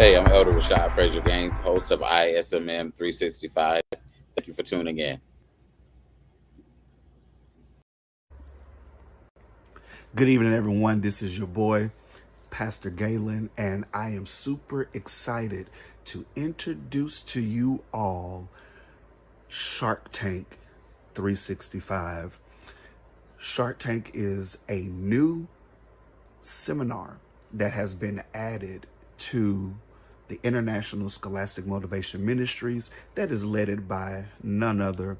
Hey, I'm Elder Rashad Frazier Gaines, host of iSMM365. Thank you for tuning in. Good evening, everyone. This is your boy, Pastor Gaylon, and I am super excited to introduce to you all Shark Tank 365. Shark Tank is a new seminar that has been added to the International Scholastic Motivation Ministries that is led by none other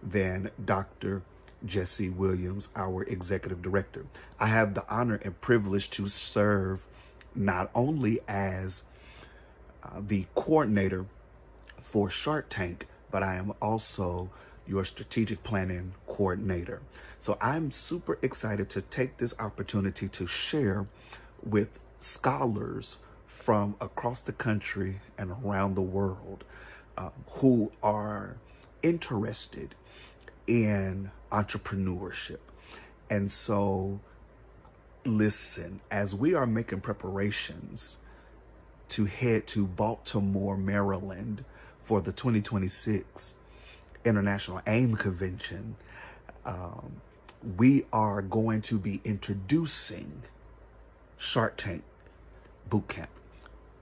than Dr. Jesse Williams, our executive director. I have the honor and privilege to serve not only as the coordinator for Shark Tank, but I am also your strategic planning coordinator. So I'm super excited to take this opportunity to share with scholars from across the country and around the world who are interested in entrepreneurship. And so, listen, as we are making preparations to head to Baltimore, Maryland for the 2026 International AIM Convention, we are going to be introducing Shark Tank Bootcamp.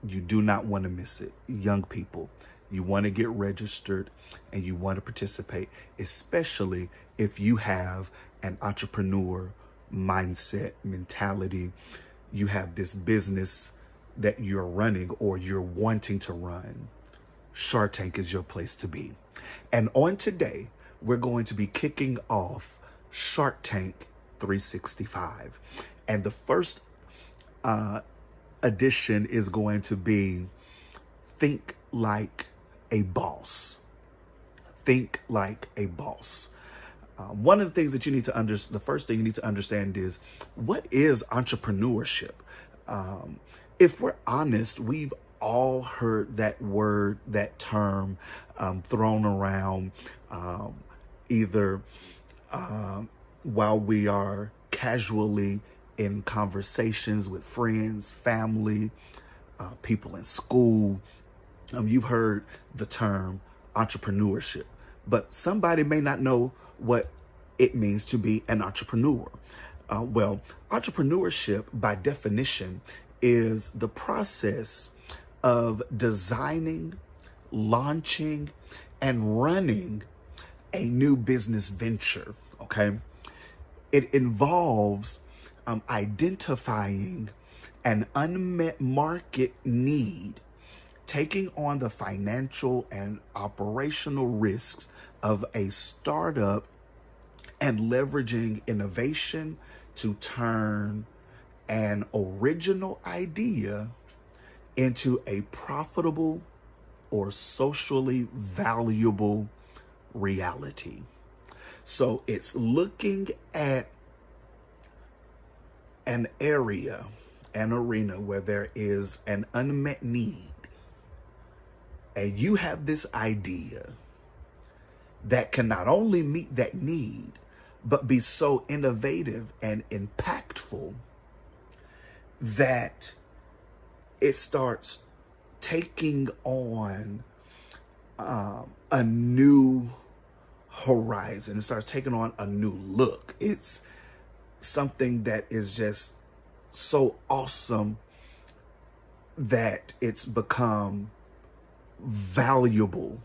You do not want to miss it. Young people, you want to get registered and you want to participate, especially if you have an entrepreneur mindset, mentality. You have this business that you're running or you're wanting to run. Shark Tank is your place to be. And on today, we're going to be kicking off Shark Tank 365. And the first edition is going to be Think Like a Boss. Think like a boss. One of the things that you need to understand, the first thing you need to understand is, what is entrepreneurship? If we're honest, we've all heard that word, that term thrown around either while we are casually in conversations with friends, family, people in school. You've heard the term entrepreneurship, but somebody may not know what it means to be an entrepreneur. Well, entrepreneurship by definition is the process of designing, launching, and running a new business venture, okay? It involves identifying an unmet market need, taking on the financial and operational risks of a startup, and leveraging innovation to turn an original idea into a profitable or socially valuable reality. So it's looking at an area, an arena where there is an unmet need, and you have this idea that can not only meet that need, but be so innovative and impactful that it starts taking on a new horizon. It starts taking on a new look. It's something that is just so awesome that it's become valuable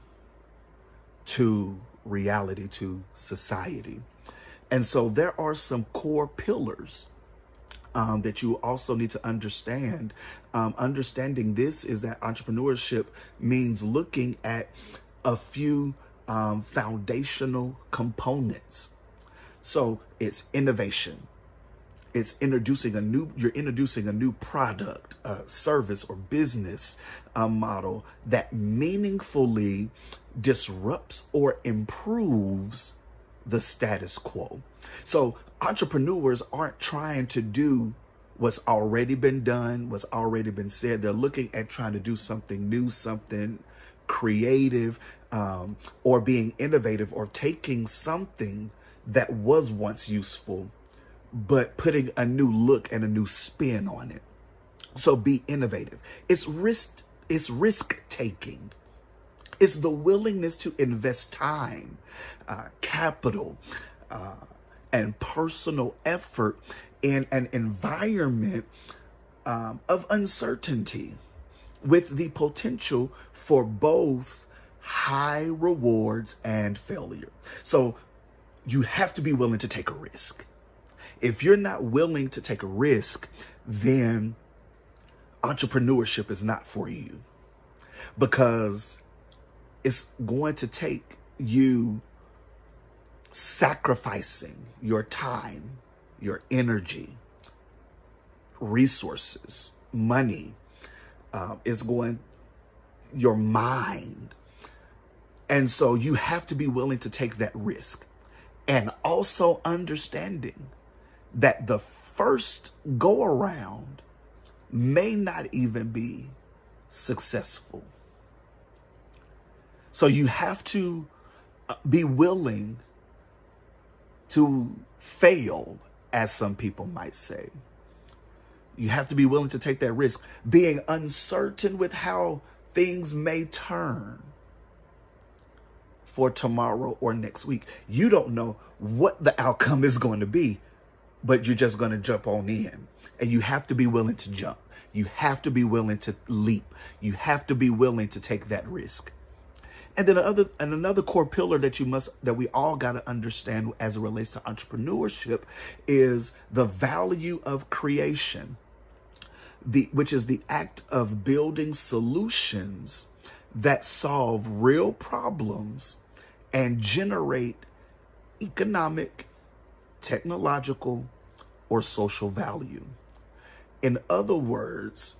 to reality, to society. And so there are some core pillars that you also need to understand. Understanding this is that entrepreneurship means looking at a few foundational components. So it's innovation. It's introducing you're introducing a new product, service, or business model that meaningfully disrupts or improves the status quo. So entrepreneurs aren't trying to do what's already been done, what's already been said. They're looking at trying to do something new, something creative, or being innovative, or taking something that was once useful, but putting a new look and a new spin on it. So be innovative. It's risk It's risk taking. It's the willingness to invest time, capital, and personal effort in an environment of uncertainty, with the potential for both high rewards and failure. So you have to be willing to take a risk. If you're not willing to take a risk, then entrepreneurship is not for you, because it's going to take you sacrificing your time, your energy, resources, money, your mind. And so you have to be willing to take that risk, and also understanding that the first go around may not even be successful. So you have to be willing to fail, as some people might say. You have to be willing to take that risk, being uncertain with how things may turn for tomorrow or next week. You don't know what the outcome is going to be, but you're just going to jump on in. And you have to be willing to jump. You have to be willing to leap. You have to be willing to take that risk. And then another core pillar that we all got to understand as it relates to entrepreneurship is the value of creation, which is the act of building solutions that solve real problems and generate economic, technological, or social value. In other words,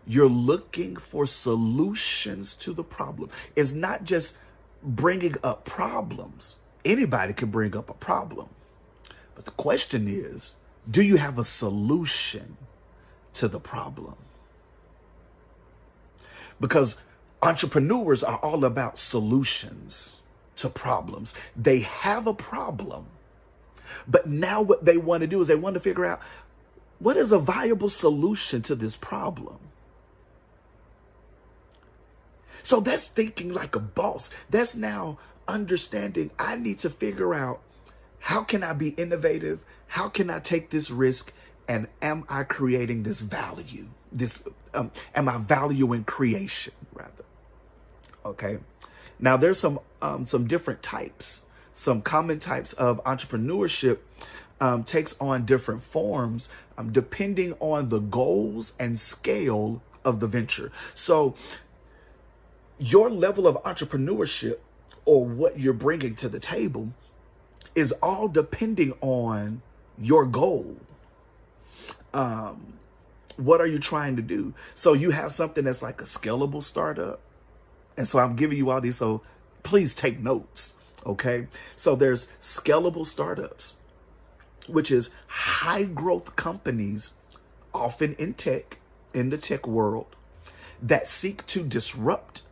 you're looking for solutions to the problem. It's not just bringing up problems. Anybody can bring up a problem. But the question is, do you have a solution to the problem? Because entrepreneurs are all about solutions to problems. They have a problem, but now what they want to do is they want to figure out, what is a viable solution to this problem? So that's thinking like a boss. That's now understanding, I need to figure out, how can I be innovative? How can I take this risk? And am I creating this value? Am I valuing creation, rather? Okay. Now there's some different types. Some common types of entrepreneurship takes on different forms depending on the goals and scale of the venture. So your level of entrepreneurship, or what you're bringing to the table, is all depending on your goal. What are you trying to do? So you have something that's like a scalable startup. And so I'm giving you all these, so please take notes, okay? So there's scalable startups, which is high growth companies, often in the tech world, that seek to disrupt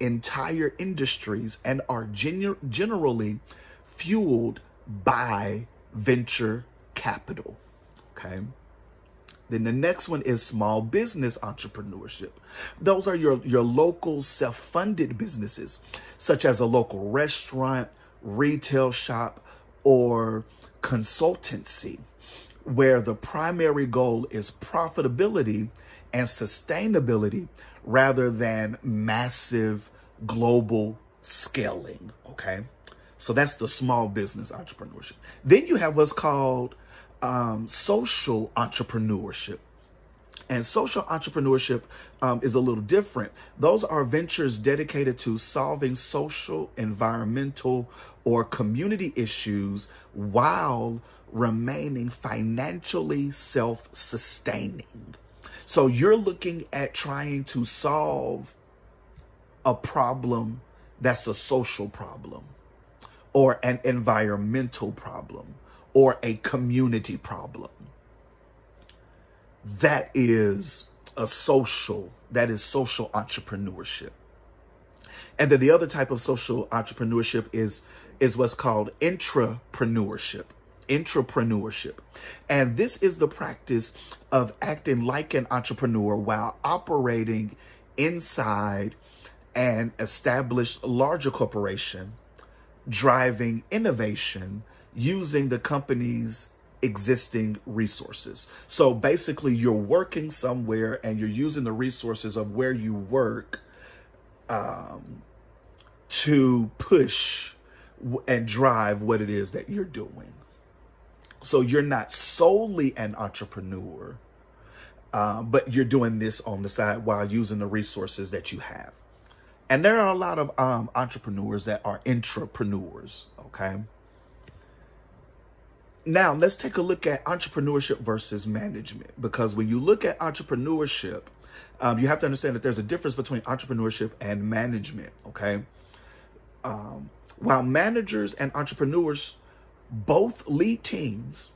entire industries and are generally fueled by venture capital, okay? Then the next one is small business entrepreneurship. Those are your local self-funded businesses, such as a local restaurant, retail shop, or consultancy, where the primary goal is profitability and sustainability rather than massive global scaling, okay? So that's the small business entrepreneurship. Then you have what's called social entrepreneurship. And social entrepreneurship is a little different. Those are ventures dedicated to solving social, environmental, or community issues while remaining financially self-sustaining. So you're looking at trying to solve a problem that's a social problem, or an environmental problem, or a community problem. That is social entrepreneurship. And then the other type of social entrepreneurship is what's called intrapreneurship. And this is the practice of acting like an entrepreneur while operating inside an established larger corporation, driving innovation using the company's existing resources. So basically, you're working somewhere and you're using the resources of where you work to push and drive what it is that you're doing. So you're not solely an entrepreneur, but you're doing this on the side while using the resources that you have. And there are a lot of entrepreneurs that are intrapreneurs, okay? Now, let's take a look at entrepreneurship versus management, because when you look at entrepreneurship, you have to understand that there's a difference between entrepreneurship and management, okay? While managers and entrepreneurs both lead teams,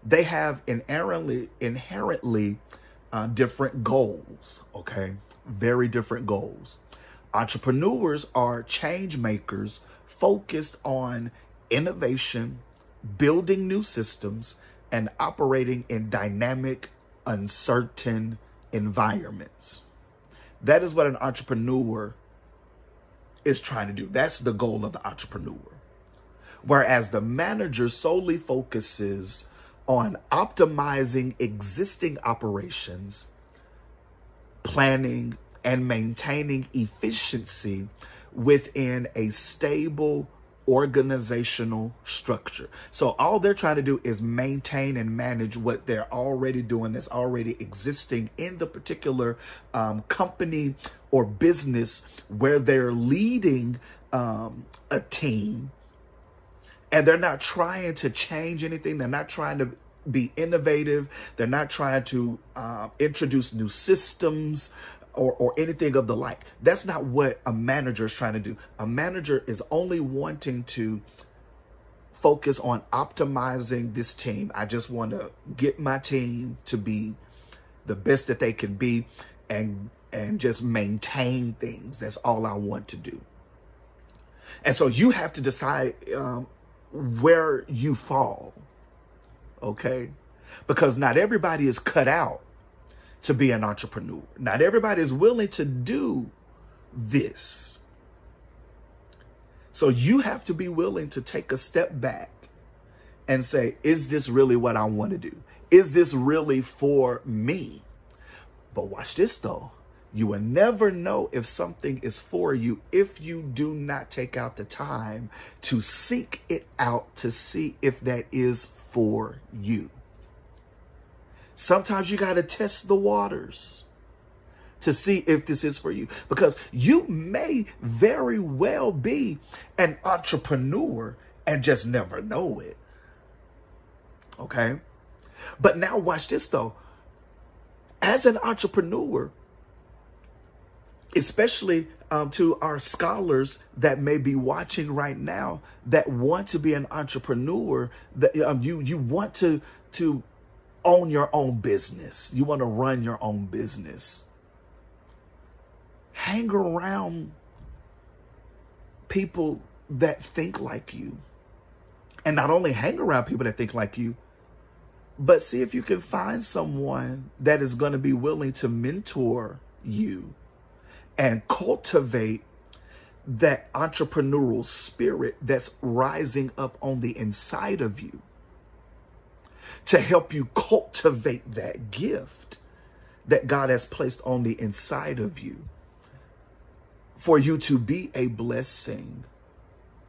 they have inherently different goals, okay? Very different goals. Entrepreneurs are change makers focused on innovation, building new systems, and operating in dynamic, uncertain environments. That is what an entrepreneur is trying to do. That's the goal of the entrepreneur. Whereas the manager solely focuses on optimizing existing operations, planning and maintaining efficiency within a stable organizational structure. So all they're trying to do is maintain and manage what they're already doing, that's already existing in the particular company or business where they're leading a team. And they're not trying to change anything. They're not trying to be innovative. They're not trying to introduce new systems or anything of the like. That's not what a manager is trying to do. A manager is only wanting to focus on optimizing this team. I just want to get my team to be the best that they can be and just maintain things. That's all I want to do. And so you have to decide where you fall, okay? Because not everybody is cut out to be an entrepreneur. Not everybody is willing to do this. So you have to be willing to take a step back and say, is this really what I want to do? Is this really for me? But watch this though. You will never know if something is for you if you do not take out the time to seek it out to see if that is for you. Sometimes you got to test the waters to see if this is for you, because you may very well be an entrepreneur and just never know it. Okay? But now watch this though. As an entrepreneur, especially to our scholars that may be watching right now that want to be an entrepreneur, that you want to own your own business. You want to run your own business. Hang around people that think like you. And not only hang around people that think like you, but see if you can find someone that is going to be willing to mentor you and cultivate that entrepreneurial spirit that's rising up on the inside of you to help you cultivate that gift that God has placed on the inside of you for you to be a blessing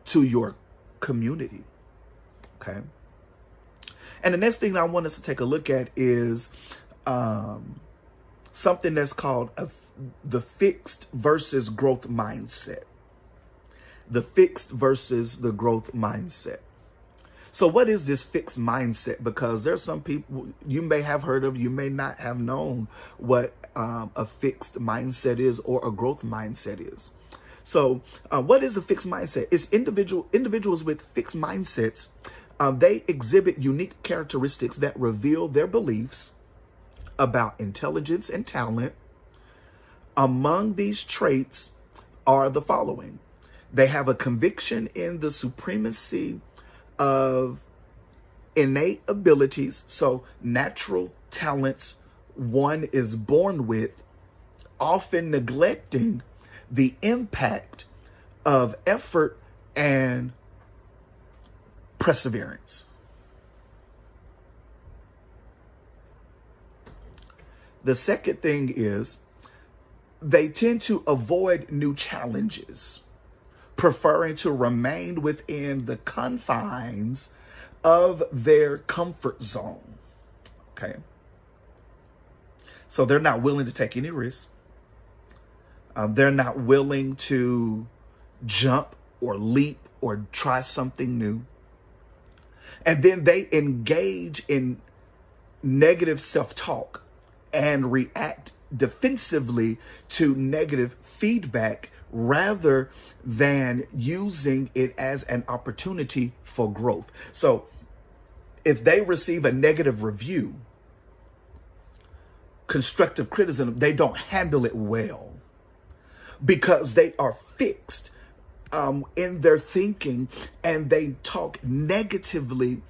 to your community. Okay. And the next thing I want us to take a look at is something that's called the fixed versus growth mindset. The fixed versus the growth mindset. So what is this fixed mindset? Because there's some people you may have heard of, you may not have known what a fixed mindset is or a growth mindset is. So what is a fixed mindset? It's individuals with fixed mindsets. They exhibit unique characteristics that reveal their beliefs about intelligence and talent. Among these traits are the following. They have a conviction in the supremacy of innate abilities, so natural talents one is born with, often neglecting the impact of effort and perseverance. The second thing is they tend to avoid new challenges, preferring to remain within the confines of their comfort zone. Okay. So they're not willing to take any risks. They're not willing to jump or leap or try something new. And then they engage in negative self-talk and react defensively to negative feedback rather than using it as an opportunity for growth. So if they receive a negative review, constructive criticism, they don't handle it well because they are fixed in their thinking, and they talk negatively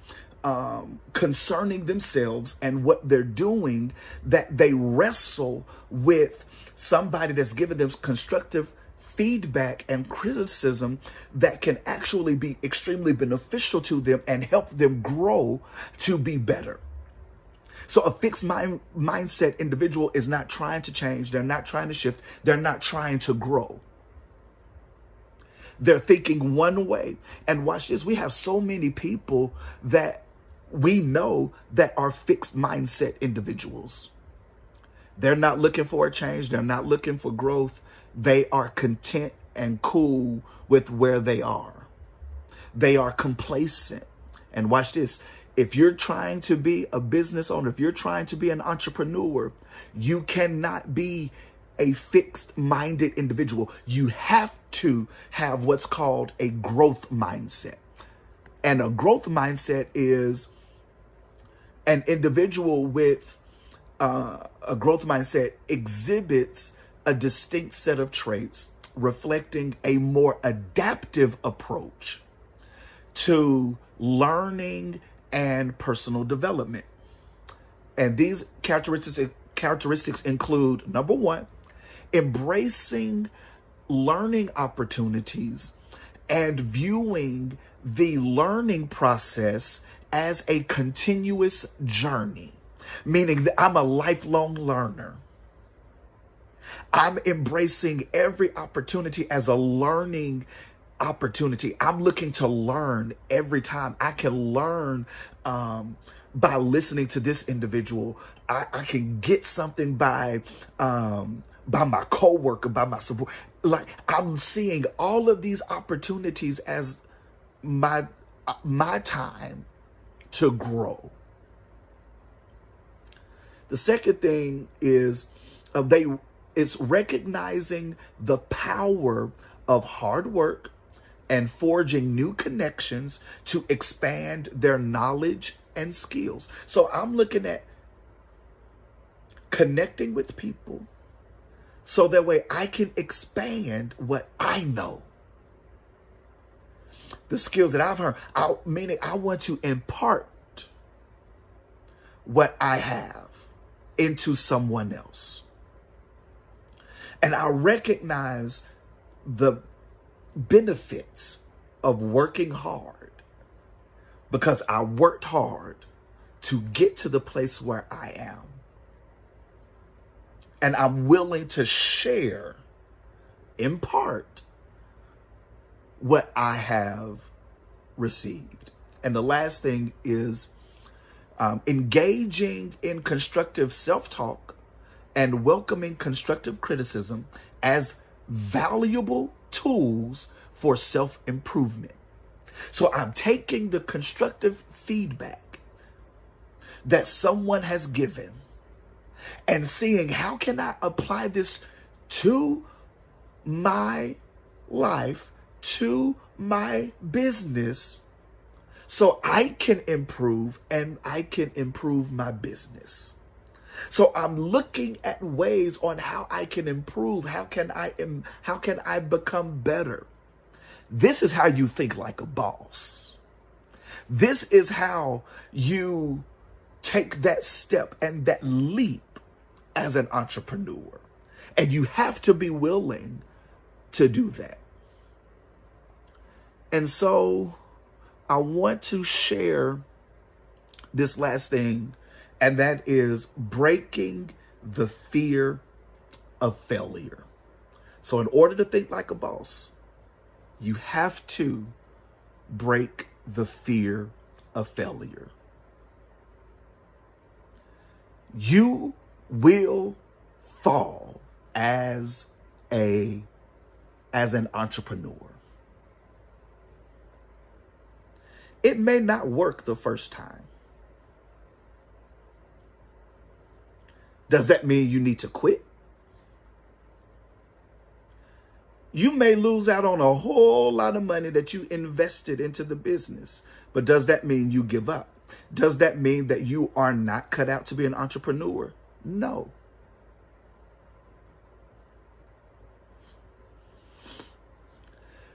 concerning themselves and what they're doing, that they wrestle with somebody that's giving them constructive feedback and criticism that can actually be extremely beneficial to them and help them grow to be better. So a fixed mindset individual is not trying to change. They're not trying to shift. They're not trying to grow. They're thinking one way. And watch this. We have so many people that we know that are fixed mindset individuals. They're not looking for a change. They're not looking for growth. They are content and cool with where they are. They are complacent. And watch this. If you're trying to be a business owner, if you're trying to be an entrepreneur, you cannot be a fixed-minded individual. You have to have what's called a growth mindset. And a growth mindset is an individual with a growth mindset exhibits a distinct set of traits reflecting a more adaptive approach to learning and personal development. And these characteristics include, number one, embracing learning opportunities and viewing the learning process as a continuous journey, meaning that I'm a lifelong learner. I'm embracing every opportunity as a learning opportunity. I'm looking to learn every time. I can learn by listening to this individual. I can get something by my coworker, by my support. Like, I'm seeing all of these opportunities as my time to grow. The second thing is it's recognizing the power of hard work and forging new connections to expand their knowledge and skills. So I'm looking at connecting with people so that way I can expand what I know. The skills that I've heard, meaning I want to impart what I have into someone else. And I recognize the benefits of working hard because I worked hard to get to the place where I am. And I'm willing to share, in part, what I have received. And the last thing is engaging in constructive self-talk and welcoming constructive criticism as valuable tools for self-improvement. So I'm taking the constructive feedback that someone has given and seeing how can I apply this to my life, to my business, so I can improve and I can improve my business. So I'm looking at ways on how I can improve. How can I become better? This is how you think like a boss. This is how you take that step and that leap as an entrepreneur. And you have to be willing to do that. And so I want to share this last thing, and that is breaking the fear of failure. So in order to think like a boss, you have to break the fear of failure. You will fall as an entrepreneur. It may not work the first time. Does that mean you need to quit? You may lose out on a whole lot of money that you invested into the business, but does that mean you give up? Does that mean that you are not cut out to be an entrepreneur? No.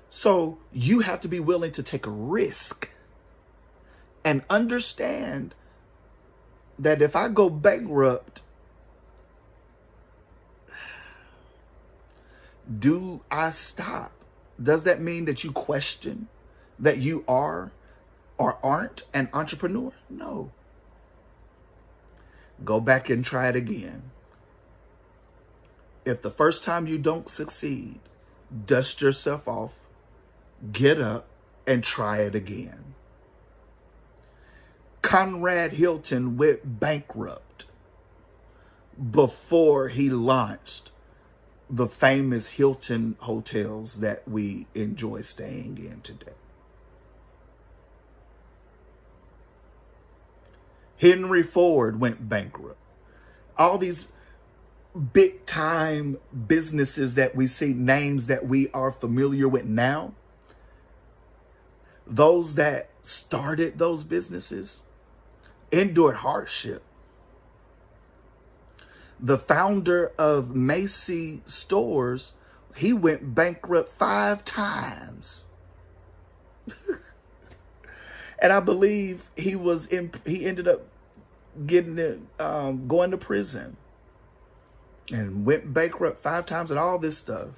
So you have to be willing to take a risk and understand that if I go bankrupt, do I stop? Does that mean that you question that you are or aren't an entrepreneur? No. Go back and try it again. If the first time you don't succeed, dust yourself off, get up, and try it again. Conrad Hilton went bankrupt before he launched the famous Hilton hotels that we enjoy staying in today. Henry Ford went bankrupt. All these big time businesses that we see, names that we are familiar with now, those that started those businesses endured hardship. The founder of Macy Stores, he went bankrupt 5 times. And I believe he ended up going to prison and went bankrupt 5 times and all this stuff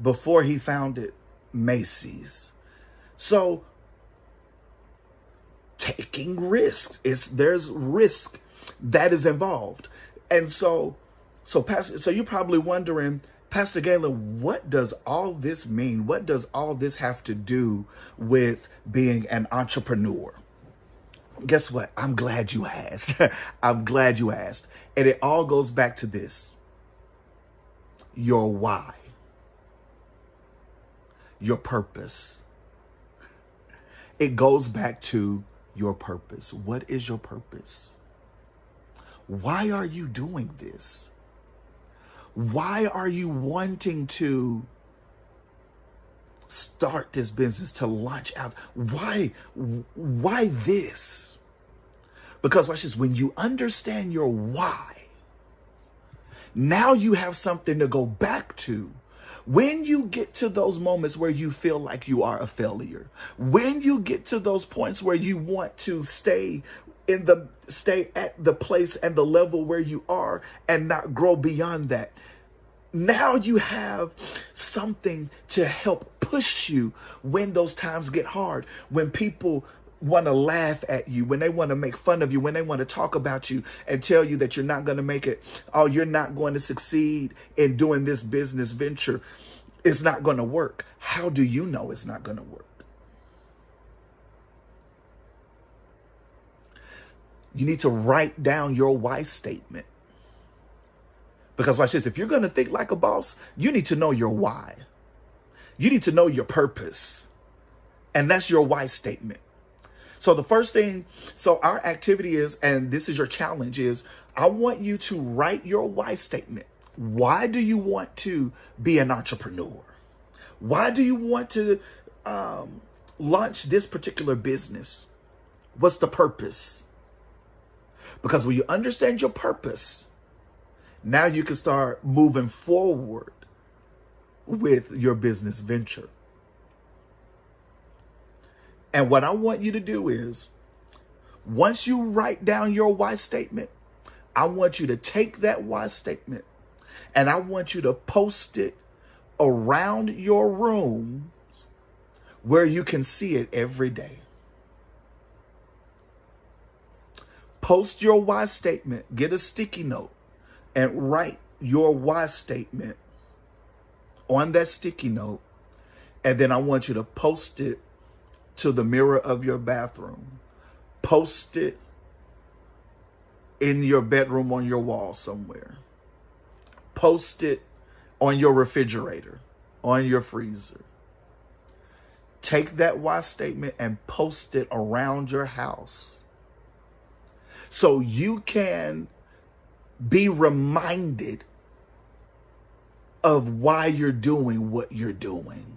before he founded Macy's. So taking risks, there's risk that is involved. And so you're probably wondering, Pastor Gaylon, what does all this mean? What does all this have to do with being an entrepreneur? Guess what? I'm glad you asked. I'm glad you asked. And it all goes back to this: your why, your purpose. It goes back to your purpose. What is your purpose? Why are you doing this? Why are you wanting to start this business, to launch out? Why this? Because watch this, when you understand your why, now you have something to go back to. When you get to those moments where you feel like you are a failure, when you get to those points where you want to stay at the place and the level where you are and not grow beyond that, now you have something to help push you when those times get hard, when people want to laugh at you, when they want to make fun of you, when they want to talk about you and tell you that you're not going to make it, oh, you're not going to succeed in doing this business venture. It's not going to work. How do you know it's not going to work? You need to write down your why statement. Because watch this, if you're going to think like a boss, you need to know your why. You need to know your purpose. And that's your why statement. So the first thing, so our activity is, and this is your challenge, is I want you to write your why statement. Why do you want to be an entrepreneur? Why do you want to launch this particular business? What's the purpose? Because when you understand your purpose, now you can start moving forward with your business venture. And what I want you to do is, once you write down your why statement, I want you to take that why statement And I want you to post it around your rooms where you can see it every day. Post your why statement. Get a sticky note and write your why statement on that sticky note. And then I want you to post it to the mirror of your bathroom. Post it in your bedroom on your wall somewhere. Post it on your refrigerator, on your freezer. Take that why statement and post it around your house so you can be reminded of why you're doing what you're doing.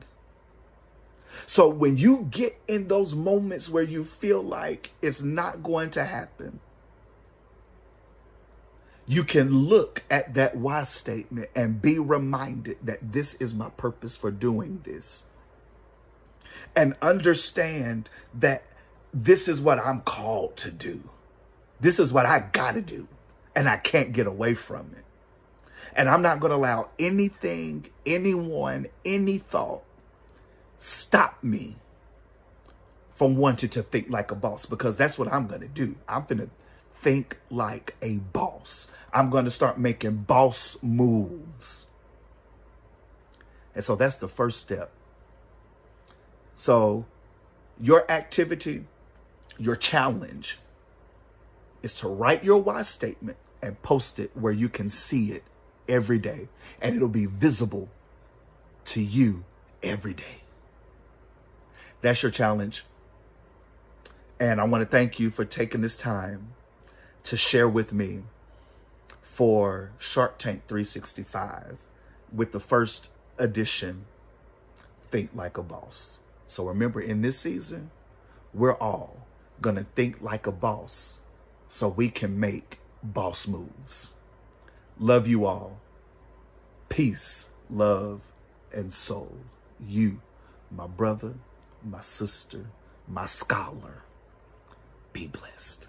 So when you get in those moments where you feel like it's not going to happen, you can look at that why statement and be reminded that this is my purpose for doing this. And understand that this is what I'm called to do. This is what I gotta do. And I can't get away from it. And I'm not gonna allow anything, anyone, any thought stop me from wanting to think like a boss, because that's what I'm gonna do. I'm gonna think like a boss. I'm gonna start making boss moves. And so that's the first step. So your activity, your challenge is to write your why statement and post it where you can see it every day. And it'll be visible to you every day. That's your challenge. And I want to thank you for taking this time to share with me for Shark Tank 365 with the first edition, Think Like a Boss. So remember, in this season, we're all going to think like a boss so we can make boss moves. Love you all. Peace, love, and soul. You, my brother, my sister, my scholar. Be blessed.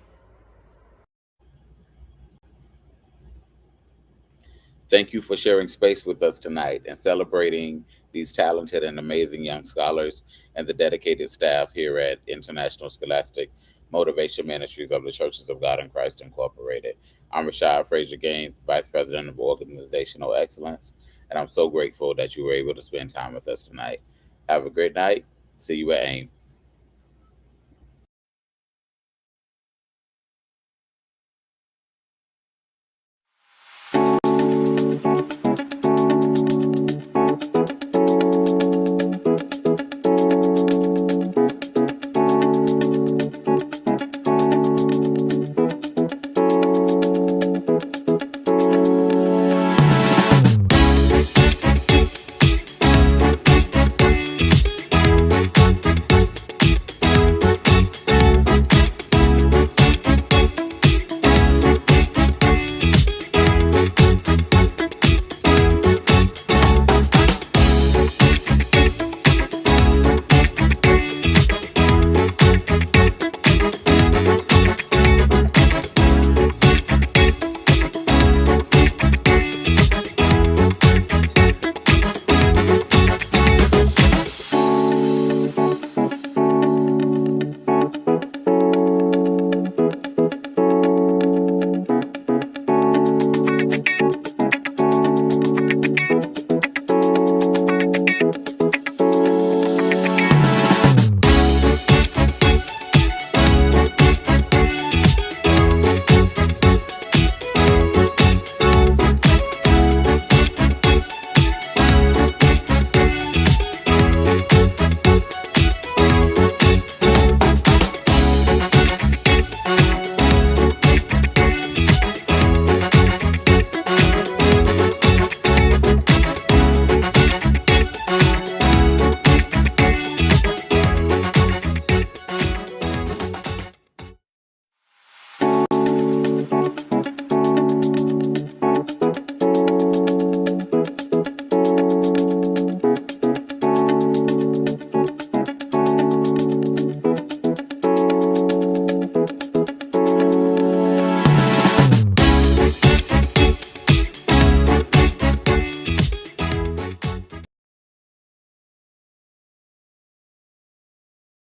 Thank you for sharing space with us tonight and celebrating these talented and amazing young scholars and the dedicated staff here at International Scholastic Motivation Ministries of the Churches of God in Christ Incorporated. I'm Rashad Frazier Gaines, Vice President of Organizational Excellence, and I'm so grateful that you were able to spend time with us tonight. Have a great night. See you at AIM.